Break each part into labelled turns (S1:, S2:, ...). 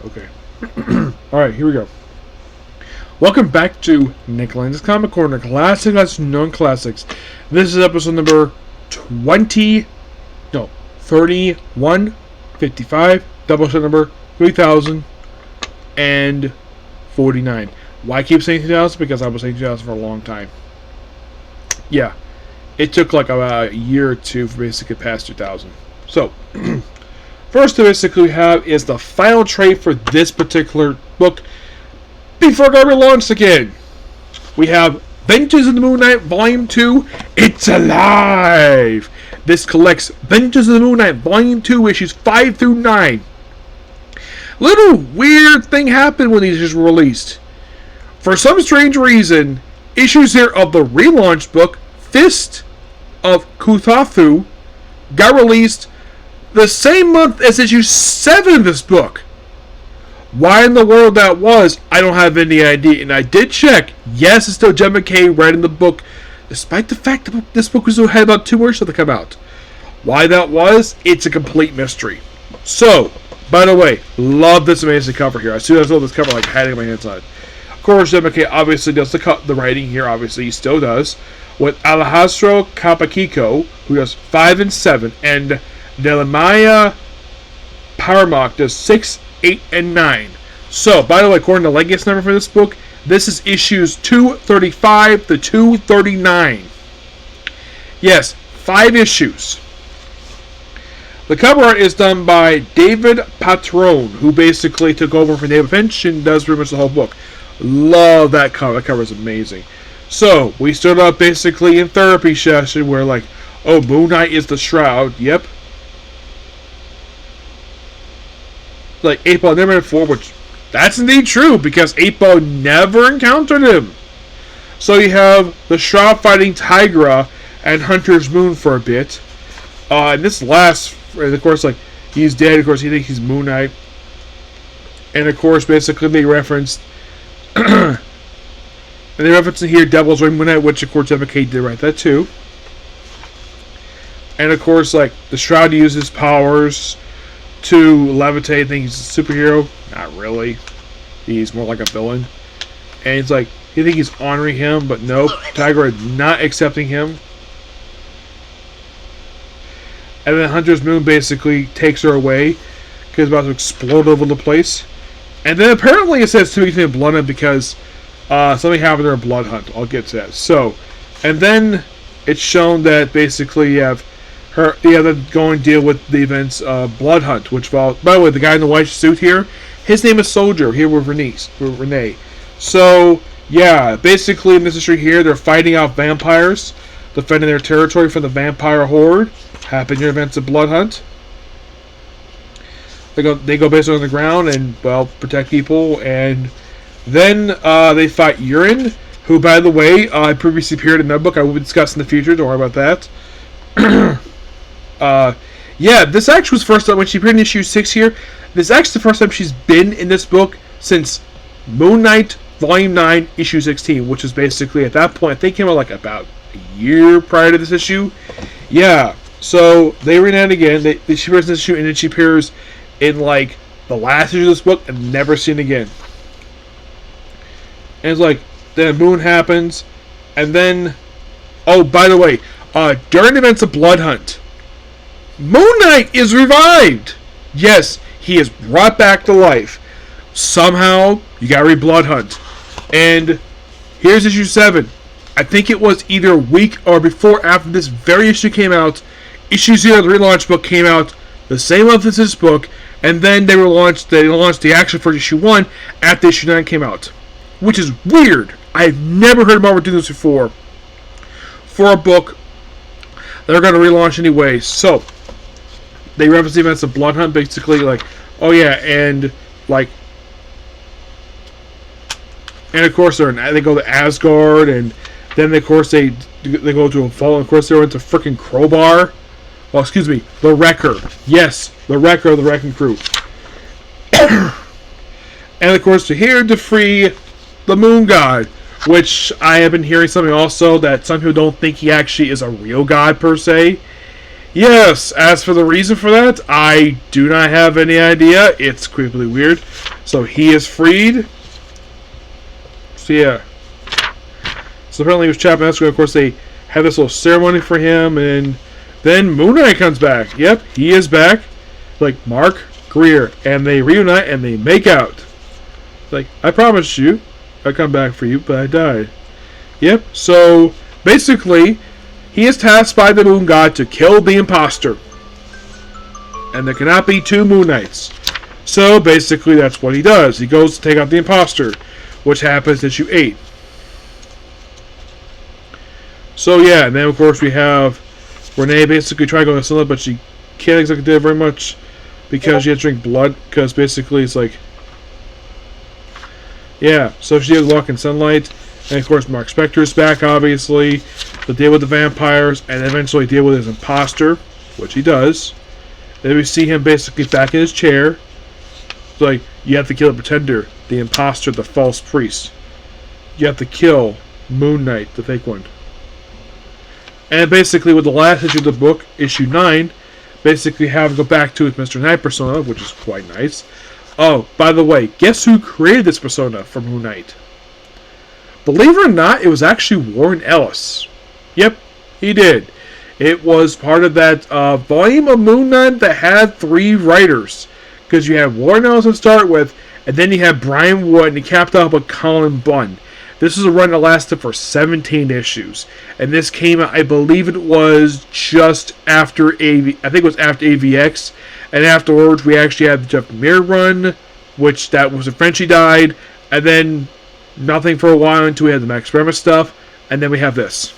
S1: Okay. Alright, here we go. Welcome back to Nick Lenz's Comic Corner. Classic as known classics. This is episode number 3155. Doubleshot number 3049. Why I keep saying 2000? Because I was saying 2000 for a long time. Yeah. It took like about a year or two for basically past 2000. So, first to basically we have is the final trade for this particular book before it got relaunched again. We have Vengeance of the Moon Knight Volume 2, It's Alive! This collects Vengeance of the Moon Knight Volume 2, issues 5 through 9. Little weird thing happened when these issues were released. For some strange reason, issues here of the relaunched book, Fist of Kuthathu, got released the same month as issue 7 of this book. Why in the world that was, I don't have any idea. And I did check. Yes, it's still Gemma K writing the book, despite the fact that this book was had about 2 more issues to come out. Why that was, it's a complete mystery. So, by the way, love this amazing cover here. As soon as I saw this cover, like, I had it in my hands on it. Of course, Gemma K obviously does the writing here. Obviously, he still does. With Alejandro Capakiko, who does 5 and 7, and Delamaya Paramak does 6, 8, and 9. So, by the way, according to the Vegeance number for this book, this is issues 235 to 239. Yes, 5 issues. The cover art is done by David Patron, who basically took over for David Finch and does pretty much the whole book. Love that cover. That cover is amazing. So, we started out basically in therapy session where, like, oh, Moon Knight is the Shroud. Yep. Like, 8-Ball never met 4, which, that's indeed true, because 8-Ball never encountered him. So you have the Shroud fighting Tigra and Hunter's Moon for a bit. And this last, and of course, like, he's dead, of course, he thinks he's Moon Knight. And of course, basically, they referenced... And they're referencing here Devil's Ring Moon Knight, which of course MK did write that too. And of course, like, the Shroud uses powers to levitate. I think he's a superhero. Not really. He's more like a villain. And it's like, you think he's honoring him, but nope. Tiger is not accepting him. And then Hunter's Moon basically takes her away because it's about to explode over the place. And then apparently it says to be blood hunt because something happened during a blood hunt. I'll get to that. So, and then it's shown that basically you have her, going to deal with the events of blood hunt, which, by the way, the guy in the white suit here, his name is Soldier. Here with Renee. So, yeah, basically in this issue here, they're fighting out vampires, defending their territory from the vampire horde. Happen during events of blood hunt. They go basically on the ground and, well, protect people. And then they fight Urine, who, by the way, previously appeared in that book. I will be discussing in the future. Don't worry about that. Yeah, this actually was the first time when she appeared in issue 6 here. This is actually the first time she's been in this book since Moon Knight Volume 9, issue 16, which is basically, at that point, I think came out like about a year prior to this issue. Yeah, so they ran out again. She appears in this issue, and then she appears in, like, the last issue of this book and never seen again. And it's like, then Moon happens, and then, oh, by the way, during the events of Blood Hunt, Moon Knight is revived! Yes, he is brought back to life. Somehow, you gotta read Blood Hunt. And here's issue 7. I think it was either a week or before after this very issue came out. Issue 0 of the relaunch book came out the same month as this book, and then they launched the action for issue 1 after issue 9 came out. Which is weird. I've never heard Marvel do this before. For a book they're going to relaunch anyway. So, they reference the events of Blood Hunt, basically, like, oh yeah, and, like, and of course they go to Asgard, and then of course they go to a fall, and of course they went to frickin' Crowbar. Well, excuse me, the Wrecker. Yes, the Wrecker of the Wrecking Crew. And of course to here to free the Moon God, which I have been hearing something also that some people don't think he actually is a real god per se. Yes, as for the reason for that, I do not have any idea. It's creepily weird. So he is freed. So yeah. So apparently he was trapped in Esco. Of course, they have this little ceremony for him, and then Moon Knight comes back. Yep, he is back. Like Mark Greer, and they reunite and they make out. Like, I promised you, I'd come back for you, but I died. Yep. So basically, he is tasked by the Moon God to kill the imposter, and there cannot be two Moon Knights. So basically, that's what he does. He goes to take out the imposter, which happens issue 8. So yeah, and then of course we have Renee basically trying to go to sunlight, but she can't exactly do it very much because she has to drink blood. Because basically it's like, yeah. So she has to walk in sunlight, and of course Mark Spector is back, obviously, to deal with the vampires and eventually deal with his imposter, which he does. Then we see him basically back in his chair. It's like, you have to kill the pretender, the imposter, the false priest. You have to kill Moon Knight, the fake one. And basically, with the last issue of the book, issue 9, basically have him go back to his Mr. Knight persona, which is quite nice. Oh, by the way, guess who created this persona for Moon Knight? Believe it or not, it was actually Warren Ellis. Yep, he did. It was part of that volume of Moon Knight that had 3 writers. Because you had Warren Ellis to start with, and then you had Brian Wood, and he capped off with Colin Bunn. This is a run that lasted for 17 issues. And this came out, I believe it was just after I think it was after AVX. And afterwards, we actually had the Jeff Lemire run, which that was when Frenchie died. And then nothing for a while until we had the Max Bremmer stuff. And then we have this.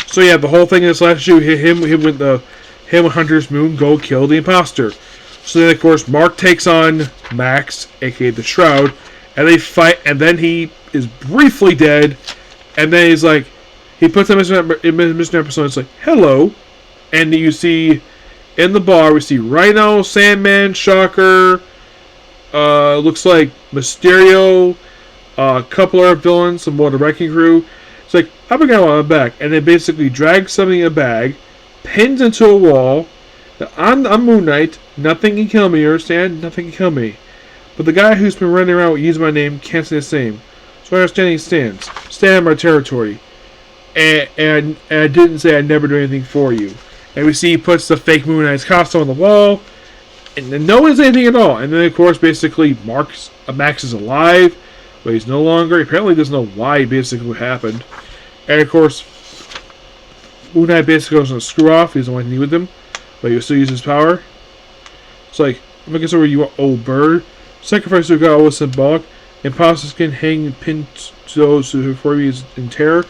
S1: So yeah, the whole thing in this last issue, him and Hunter's Moon go kill the imposter. So then, of course, Mark takes on Max, aka the Shroud. And they fight, and then he is briefly dead. And then he's like, he puts him in Mr. Episode. It's like, hello. And you see in the bar, we see Rhino, Sandman, Shocker. Looks like Mysterio, a couple of villains, some more of the Wrecking Crew. It's like, I forgot about my back. And they basically drag something in a bag, pins into a wall. I'm Moon Knight. Nothing can kill me, you understand? Nothing can kill me. But the guy who's been running around using my name can't say the same. So I understand he stands. Stand in my territory. And I didn't say I'd never do anything for you. And we see he puts the fake Moon Knight's costume on the wall. And no one says anything at all. And then, of course, basically, Max is alive. But he's no longer. Apparently doesn't know why basically what happened. And, of course, Moon Knight basically goes on a screw off. He doesn't want to be with him. But he'll still use his power. It's like, I'm going to guess over you, old bird. Sacrifice to God was symbolic. Imposters can hang pinned to those who before me is in terror.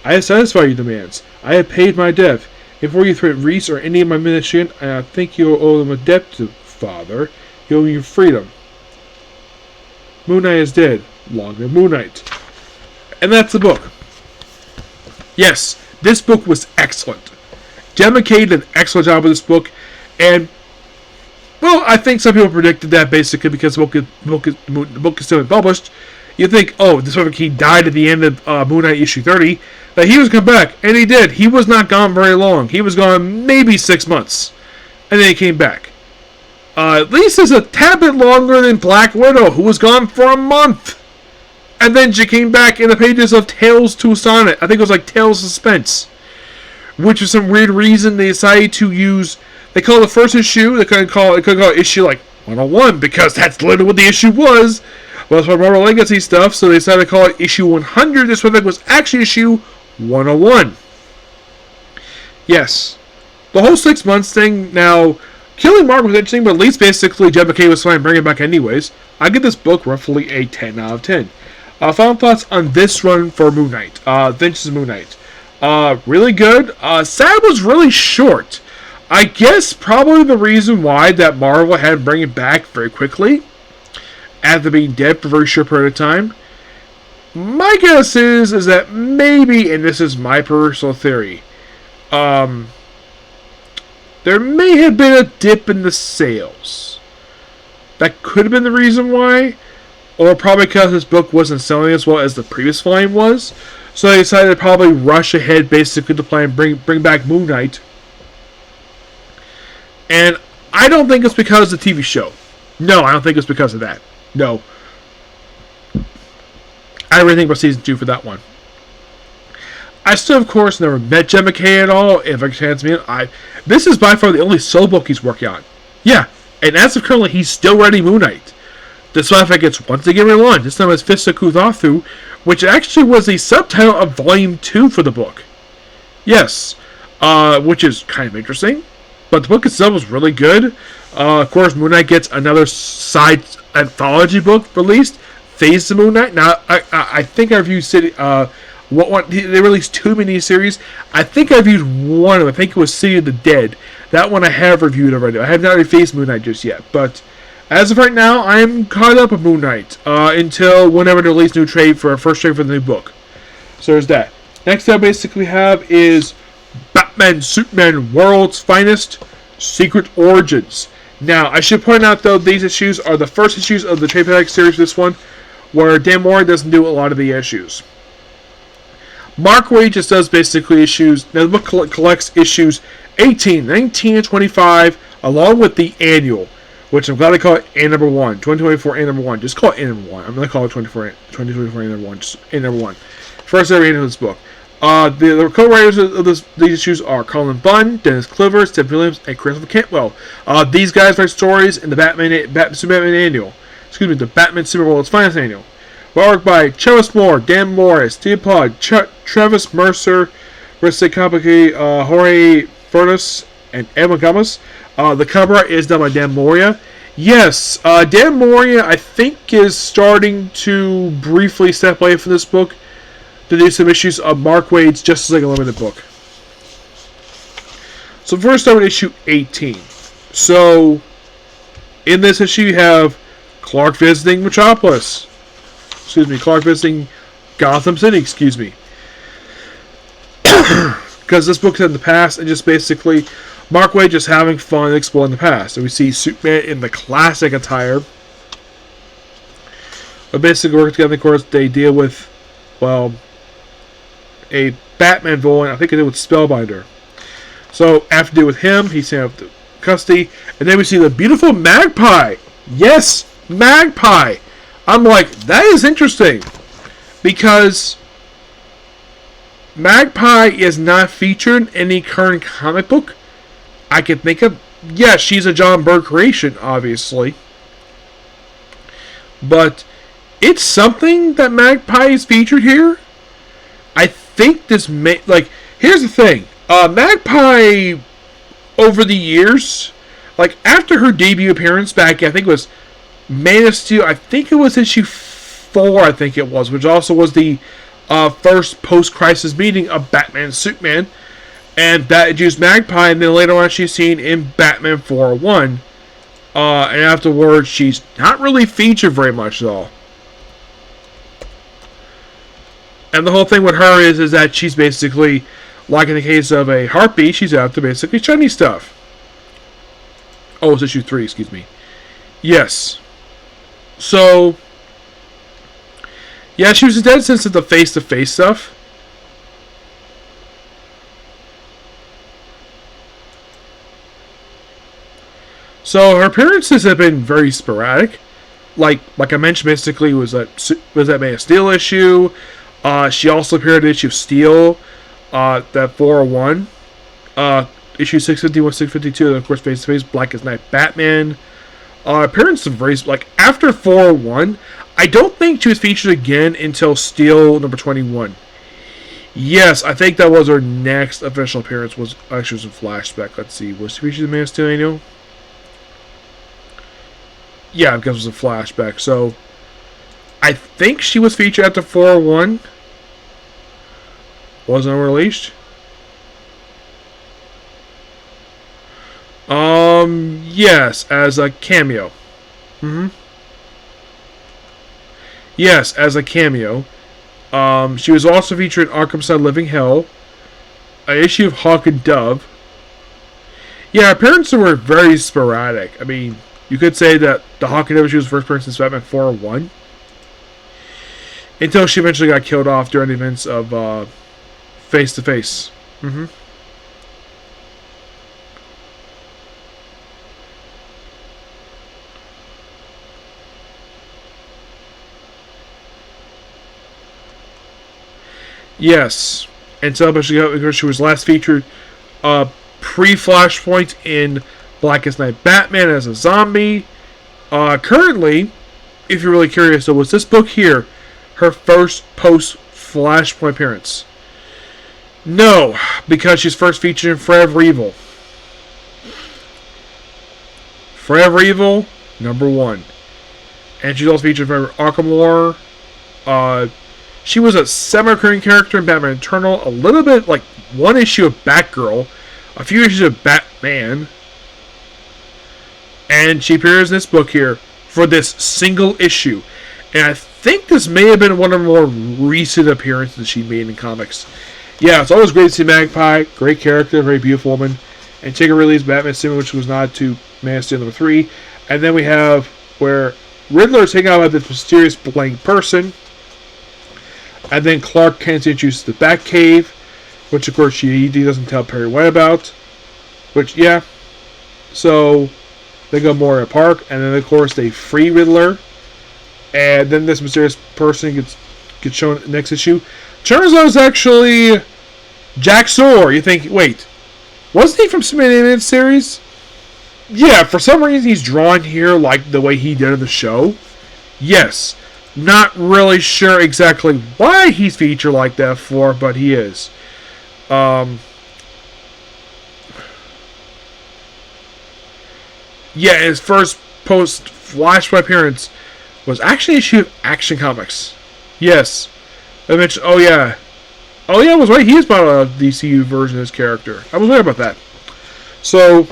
S1: I have satisfied your demands. I have paid my debt. Before you threaten Reese or any of my ministry, I think you owe them a debt to Father. You owe you freedom. Moon Knight is dead. Long live Moon Knight. And that's the book. Yes, this book was excellent. Gemma K did an excellent job with this book, and well, I think some people predicted that basically because the book is still published. You think, oh, this one he died at the end of Moon Knight issue 30, that he was come back, and he did. He was not gone very long. He was gone maybe 6 months, and then he came back. At least it's a tad bit longer than Black Widow, who was gone for a month, and then she came back in the pages of Tales to Sonnet. I think it was like Tales Suspense, which for some weird reason they decided to use. They call it the first issue. They couldn't call it issue like 101 because that's literally what the issue was. Well, it's from Marvel Legacy stuff, so they decided to call it issue 100. This one was actually issue 101. Yes, the whole 6 months thing. Now, killing Mark was interesting, but at least basically Gemma K was fine bringing it back anyways. I give this book roughly a 10 out of 10. Final thoughts on this run for Moon Knight. Vince's Moon Knight. Really good. Sad was really short. I guess probably the reason why that Marvel had to bring it back very quickly after being dead for a very short period of time. My guess is that maybe, and this is my personal theory, there may have been a dip in the sales. That could have been the reason why. or probably because this book wasn't selling as well as the previous volume was. So they decided to probably rush ahead basically to try and bring back Moon Knight. And I don't think it's because of the TV show. No, I don't think it's because of that. No. I really think about season 2 for that one. I still, of course, never met Jed McKay at all. If I can chance me, this is by far the only solo book he's working on. Yeah, and as of currently, he's still writing Moon Knight. Despite the fact it's once again relaunched. This time it's Fist of Kuthathu, which actually was the subtitle of Volume 2 for the book. Yes, which is kind of interesting. But the book itself was really good. Of course, Moon Knight gets another side anthology book released, Phase of Moon Knight. Now, I think I reviewed City. They released 2 miniseries. I think I reviewed one of them. I think it was City of the Dead. That one I have reviewed already. I have not reviewed Moon Knight just yet, but as of right now, I am caught up with Moon Knight until whenever they release new trade for a first trade for the new book. So there's that. Next up, basically, we have is Batman Superman World's Finest Secret Origins. Now, I should point out, though, these issues are the first issues of the trade paperback series, this one, where Dan Mora doesn't do a lot of the issues. Mark Waid just does basically issues. Now, the book collects issues 18, 19, and 25, along with the annual, which I'm glad they call it A number 1, 2024 A number 1. Just call it A number 1. I'm going to call it 2024 A number 1. Just A number 1. First ever annual of this book. The co-writers of these issues are Colin Bunn, Dennis Cliver, Steph Williams, and Christopher Cantwell. These guys write stories in the Superman annual. Excuse me, the Batman Super World's Finest annual. Work by Travis Moore, Dan Morris, Steve Pod, Travis Mercer, Rissa Kapaki, Jorge Furnace, and Edwin Gomez. The cover art is done by Dan Moria. Yes, Dan Moria, I think, is starting to briefly step away from this book to do some issues of Mark Waid's Justice League Unlimited book. So first start with issue 18. So, in this issue you have Clark visiting Metropolis. Clark visiting Gotham City, because this book's in the past, and just basically Mark Waid just having fun and exploring the past. And we see Superman in the classic attire. But basically working together, of course, they deal with, well, a Batman villain, I think they did with Spellbinder. So after deal with him, he's sent up to custody, and then we see the beautiful Magpie. Yes, Magpie. I'm like, that is interesting, because Magpie is not featured in any current comic book I can think of. Yeah, she's a John Byrne creation, obviously, but it's something that Magpie is featured here. I think this here's the thing. Magpie, over the years, after her debut appearance back, I think it was Man of Steel, I think it was issue 4, which also was the first post-crisis meeting of Batman and Superman, and that introduced Magpie, and then later on she's seen in Batman 401, and afterwards she's not really featured very much at all. And the whole thing with her is that she's basically, like in the case of a Harpy, she's out to basically shiny stuff. Oh, it's issue 3, excuse me. Yes. So, yeah, she was dead since the face-to-face stuff. So her appearances have been very sporadic. Like I mentioned, basically was that Man of Steel issue. She also appeared in issue of Steel, that 401, issue 651, 652, and of course face-to-face Blackest Night Batman. Appearance of very after 401, I don't think she was featured again until Steel number 21. Yes, I think that was her next official appearance. Was actually was a flashback. Let's see, was she featured in the Man of Steel annual? Yeah, because it was a flashback. So I think she was featured after 401. Wasn't released. Yes, as a cameo. Yes, as a cameo. She was also featured in Arkham Asylum Living Hell, an issue of Hawk and Dove. Yeah, appearances were very sporadic. I mean, you could say that the Hawk and Dove issue was the first person since Batman 401. until she eventually got killed off during the events of Face to Face. Mm-hmm. Yes, until she was last featured pre-Flashpoint in Blackest Night Batman as a zombie. Currently, if you're really curious, though, was this book here her first post-Flashpoint appearance? No, because she's first featured in Forever Evil. Forever Evil, #1. And she's also featured in Arkham War. She was a semi-recurring character in Batman Eternal. A little bit, like, one issue of Batgirl. A few issues of Batman. And she appears in this book here for this single issue. And I think this may have been one of the more recent appearances she made in comics. Yeah, it's always great to see Magpie. Great character, very beautiful woman. And Tigger released Batman Simon, which was nod to Man of Steel #3. And then we have where Riddler is hanging out with this mysterious blank person. And then Clark Kent introduces the Batcave, which of course he doesn't tell Perry White about. Which, yeah. So they go more at Park, and then of course they free Riddler. And then this mysterious person gets shown next issue. Turns out it's actually Jack Sawyer. You think, wait, wasn't he from Superman Animated Series? Yeah, for some reason he's drawn here like the way he did in the show. Yes. Not really sure exactly why he's featured like that for, but he is. Yeah, his first post-Flashpoint appearance was actually an issue of Action Comics. Yes. I mentioned, oh yeah, I was right. He is about a DCU version of his character. I was right about that. So,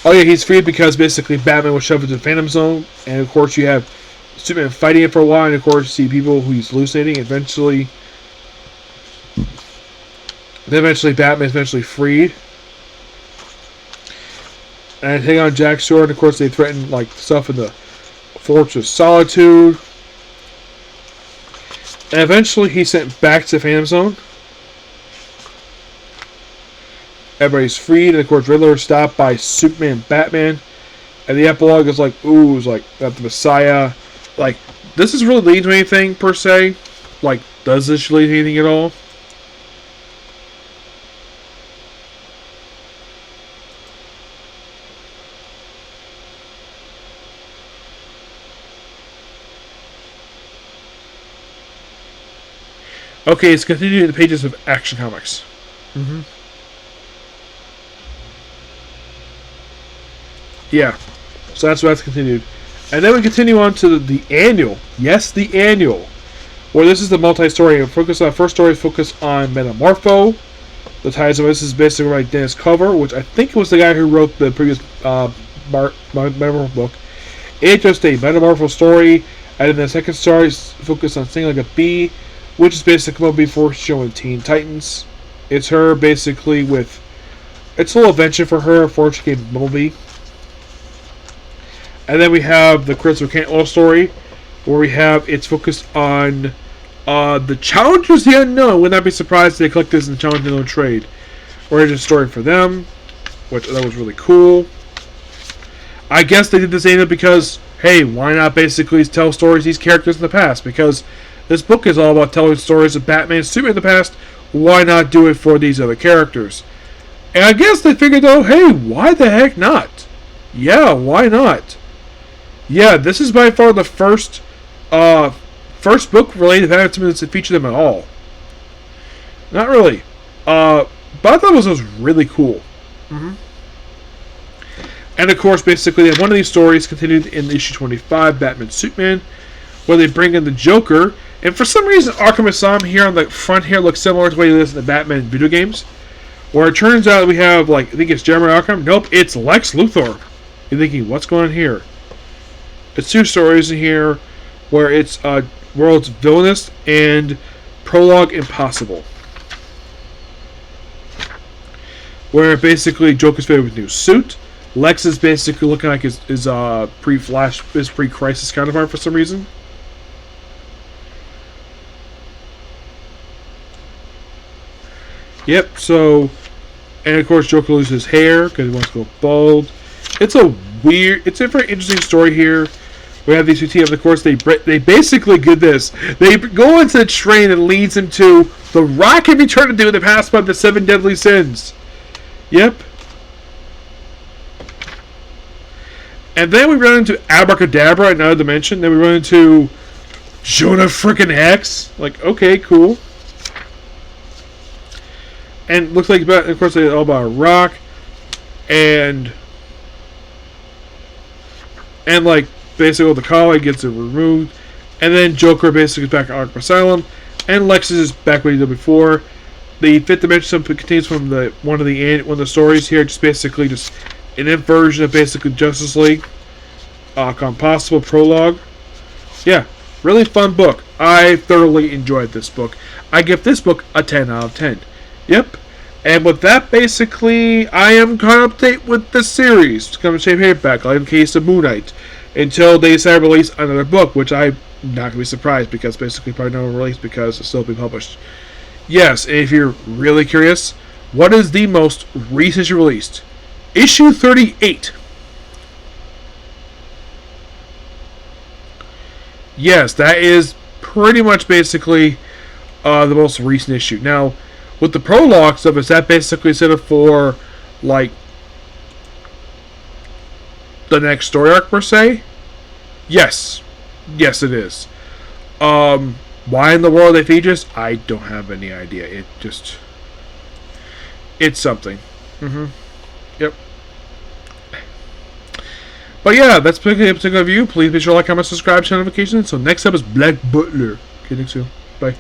S1: oh yeah, he's freed because basically Batman was shoved into the Phantom Zone, and of course you have Superman fighting it for a while, and of course you see people who he's hallucinating. Eventually Batman is eventually freed. And take on Jack Sawyer, and of course they threaten like stuff in the Fortress of Solitude. And eventually he's sent back to the Phantom Zone. Everybody's freed, and of course Riddler is stopped by Superman and Batman. And the epilogue is like, ooh, it's like got the Messiah. Like, does this really lead to anything per se? Like, does this lead to anything at all? Okay, it's continuing the pages of Action Comics. Mm-hmm. Yeah, so that's continued. And then we continue on to the annual. Yes, the annual. Where this is the multi-story. First story is focused on Metamorpho. The title of this is basically by Dennis Cover, which I think was the guy who wrote the previous Metamorpho book. It's just a Metamorpho story. And then the second story is focused on Sing Like a Bee, which is basically what before showing Teen Titans. It's her basically with... It's a little adventure for her before she became Bumblebee. And then we have the Christopher Cantwell story, where we have it's focused on the Challengers the Unknown. Would not be surprised if they collect this in the Challengers the Unknown trade. Origin story for them, which that was really cool. I guess they did this annual because, hey, why not basically tell stories of these characters in the past? Because this book is all about telling stories of Batman and Superman in the past. Why not do it for these other characters? And I guess they figured, though, hey, why the heck not? Yeah, why not? Yeah, this is by far the first book related to Batman to feature them at all. Not really. But I thought it was really cool. Mm-hmm. And of course, basically, one of these stories continued in issue 25, Batman Superman, where they bring in the Joker. And for some reason, Arkham Asylum here on the front here looks similar to the way it is in the Batman video games. Where it turns out we have, like, I think it's Jeremy Arkham. Nope, it's Lex Luthor. You're thinking, what's going on here? It's two stories in here where it's World's Villainous and Prologue Impossible. Where basically Joker's fitted with a new suit. Lex is basically looking like his pre-Crisis counterpart for some reason. Yep. So, and of course, Joker loses his hair because he wants to go bald. It's a very interesting story here. We have these two teams. Of course, they basically did this. They go into the train that leads them to the Rock had returned to do the past by the 7 deadly sins. Yep. And then we run into Abracadabra, another dimension. Then we run into Jonah frickin' Hex. Like, okay, cool. And looks like, of course, it's all about Rock. And like, basically, the collar gets it removed. And then Joker basically is back at Arkham Asylum. And Lexus is back what he did before. The 5th dimension contains from one of the stories here, just basically just an inversion of basically Justice League. Compossible prologue. Yeah, really fun book. I thoroughly enjoyed this book. I give this book a 10 out of 10. Yep. And with that, basically, I am caught up to date with the series. It's coming to paperback, like in the case of Moon Knight, until they decide to release another book, which I'm not going to be surprised because basically probably never released because it's still being published. Yes, and if you're really curious, what is the most recent issue released? Issue 38. Yes, that is pretty much basically the most recent issue. Now, with the prologue stuff, is that basically set up for, like, the next story arc, per se? Yes. Yes, it is. Why in the world they feature this? I don't have any idea. It's something. Yep. But yeah, that's basically the episode of you. Please be sure to like, comment, subscribe, turn notifications. So next up is Black Butler. Okay, next soon. Bye.